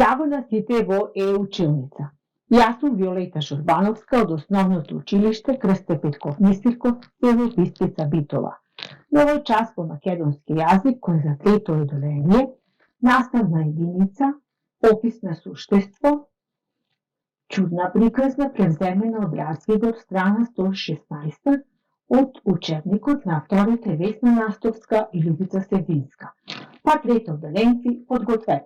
Здраво на сите во училница. Јас сум Виолета Журбановска од Основното училиште Крсте Петков Мисирков, село Бистрица Битола. На овој час по македонски јазик, кој за трето одделение, наставна единица, опис на суштество, чудна приказна превземена од развидот страна 116 од учебникот на авторите Весна Настовска и Љубица Сединска. Па трето одделенци подгответе.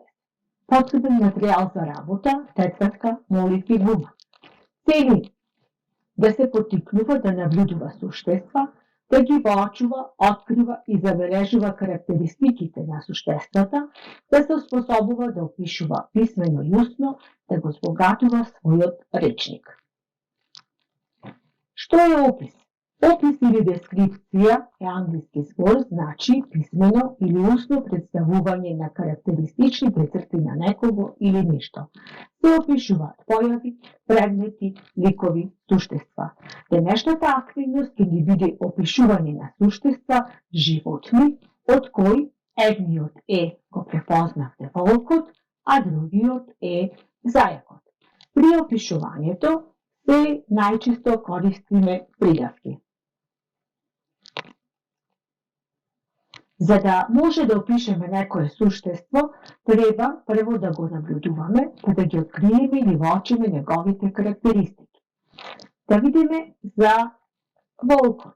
Потребен материјал за работа, тетрадка, молитви, гума. Цели да се потикнува да наблюдува суштества, да ги воочува, открива и забележува карактеристиките на суштествата, да се способува да опишува писмено и устно, да го збогатува својот речник. Што е опис? Опис или дескрипција е англиски збор, значи писмено или устно представување на карактеристичните црти на некого или нешто. Се опишуваат појави, предмети, ликови, суштества. Денешната активност ќе ги биде опишување на суштества животни, од кои едниот е, го препознавте, волкот, а другиот е зајакот. При опишувањето се најчесто користиме придавки. За да може да опишеме некое суштество, треба прво да го наблюдуваме, па да ги откриеме или воочиме неговите карактеристики. Да видиме за волкот.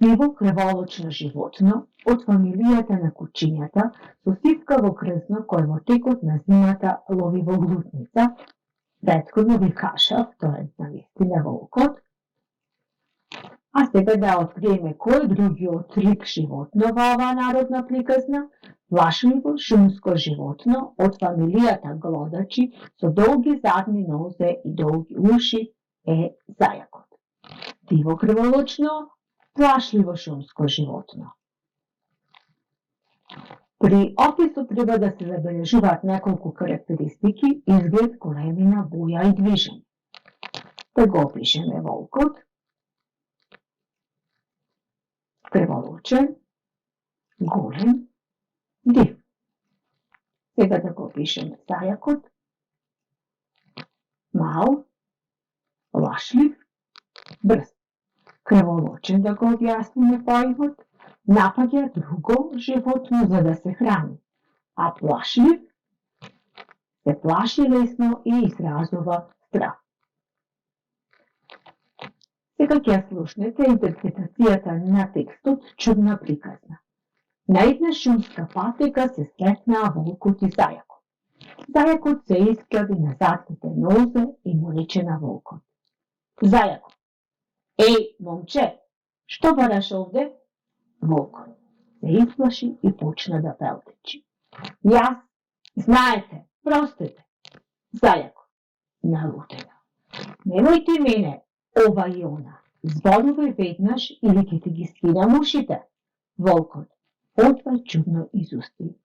Диво крволочно животно од фамилијата на кучињата, со сивкаво крзно кој во текот на зимата лови во глутница. Претходно ви кажав, тоа е навистина волкот. А сега да откриеме кој другиот лик животно во оваа народна приказна, плашливо шумско животно од фамилијата глодачи со долги задни нозе и долги уши е зајакот. Диво крволочно, плашливо шумско животно. При описот треба да се забележуваат неколку карактеристики, изглед, големина, боја и движење. Да го опишеме волкот. Крволочен, голем, див. Сега да го опишеме зајакот. Мал, плашлив, брз. Крволочен да го објасниме поимот, напаѓа друго животно за да се храни, а плашлив се плаши лесно и изразува страх. Сега ќе слушнете интерпретацијата на текстот чудна приказна. На една шумска патека се сретнаа волкот и зајакот. Зајакот се искрави на задните нозе и му рече на волкот. Зајакот: Еј, момче, што бараш овде? Волкот се изплаши и почна да пелтечи. Јас, знаете, простете. Зајакот: налутена. Немојте мене, ова и она. Зборувај веднаш или ќе ти ги скинам ушите. Волкот одва чудно изусти.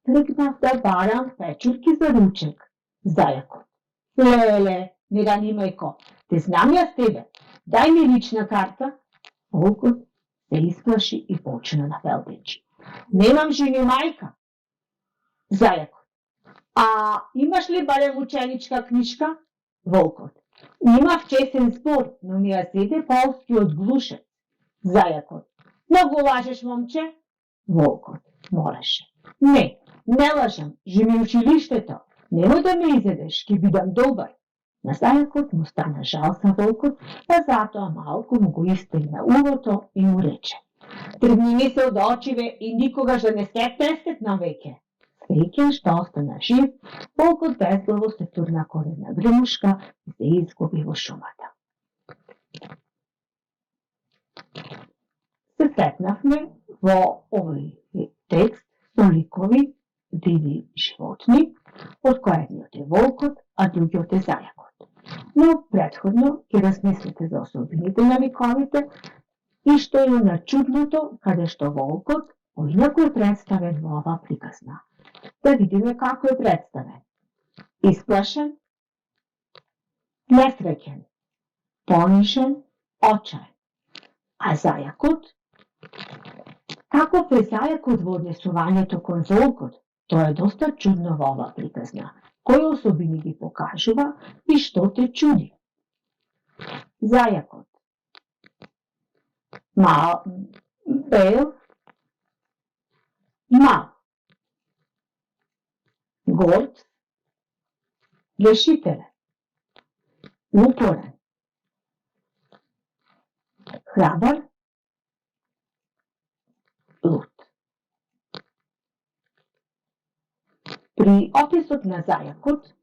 Тргнав да барам печурки за ручек. Зајакот: Леле, не ранимај ко. Те знам јас тебе. Дај ми лична карта. Волкот се исплаши и почна да пелтечи. Немам жени мајка. Зајакот: А имаш ли барем ученичка книжка? Волкот: Имав чесен збор, но ми ја зеде полскиот глушец. Зајакот: Многу лажеш, момче. Волкот молеше: Не лажам, живи училиштето. Немој да ме изедеш, ќе бидам добар. На зајакот му стана жал за волкот, па затоа малку му го истегна ухото и му рече: Тргни ми се од очиве и никогаш да не се престетна веќе. Среќен што остана жив, волкот безглаво се турна кон една грмушка и се изгуби во шумата. Се сретнавме во овој текст со ликови диви животни, од кои едниот е волкот, а другиот е зајакот. Но претходно ќе размислите за особините на ликовите и што е на чудното каде што волкот поинаку е представен во оваа приказна. Да видиме како е представен. Исплашен, несреќен, понишен, очаен. А зајакот? Каков е зајакот во однесувањето кон волкот? Тоа е доста чудно во оваа приказна. Кои особини ги покажува и што те чуди? Зајакот. Бел, мал. Горд, решителен, упорен, храбар, луд. При описот на зајакот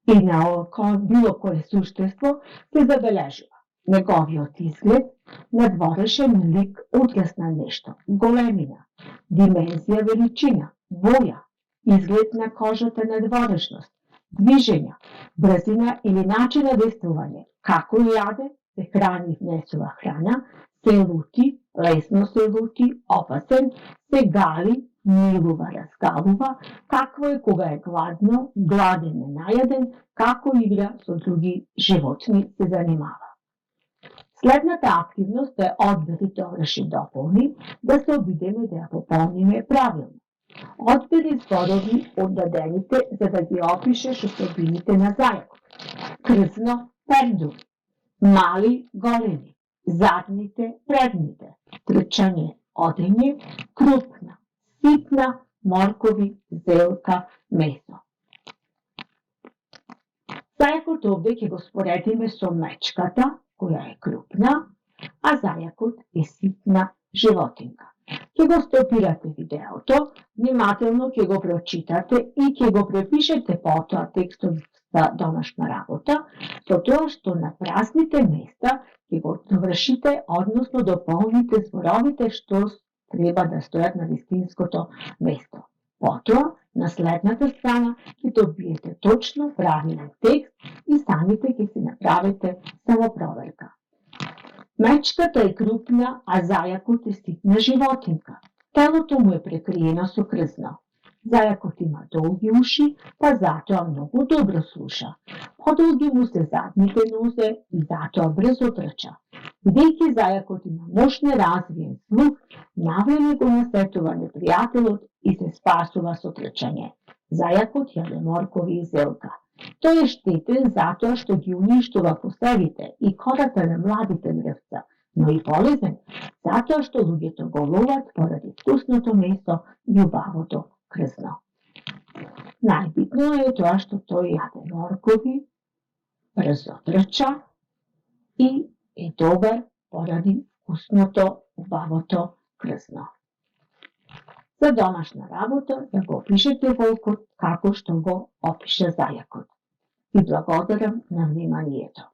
и на било кое суштество се забележува неговиот изглед, надворешен лик одлесна нешто, големина, димензија, величина, боја, изглед на кожата, надворешност, движења, брзина или начин на действување, како јаде, се храни, внесува храна, се лути, лесно се лути, опасен, се гали, милува, разгалува, какво е кога е гладно, гладен е најаден, како игра со други животни се занимава. Следната активност е одбери, доврши, дополни, да се обидеме да ја пополниме правилно. Одбери зборови од дадените за да ги опишеш особините на зајакот. Крзно, пердули, мали, големи, задните, предните, трчање, одење, крупна, ситна, моркови, зелка, месо. Зајакот овде ќе го споредиме со мечката, која е крупна, а зајакот е ситна животинка. Ќе го стопирате видеото, внимателно ќе го прочитате и ќе го препишете потоа текстот за домашна работа, со тоа што на празните места ќе го довршите, односно дополните зборовите што треба да стојат на вистинското место. Потоа, на следната страна ќе добиете точно правилен текст и самите ќе си направите самопроверка. Мечката е крупна, а зајакот е ситна животинка. Телото му е прекриено со крзно. Зајакот има долги уши, па затоа многу добро слуша. Подолги му се задните нозе и затоа брзо трча. Бидејќи зајакот има мощно развиен слух, навреме го насетува непријателот и се спасува со трчање. Зајакот јаде моркови и зелка. Тој е штетен затоа што ги уништува посевите и кората на младите мревца, но и полезен затоа што луѓето го ловат поради вкусното месо и убавото крзно. Најбитно е тоа што тој јаде моркови, брзо трча и е добар поради вкусното, убавото крзно. За домашна работа да го опишете волкот како што го опиша зајакот. И благодарам на вниманието.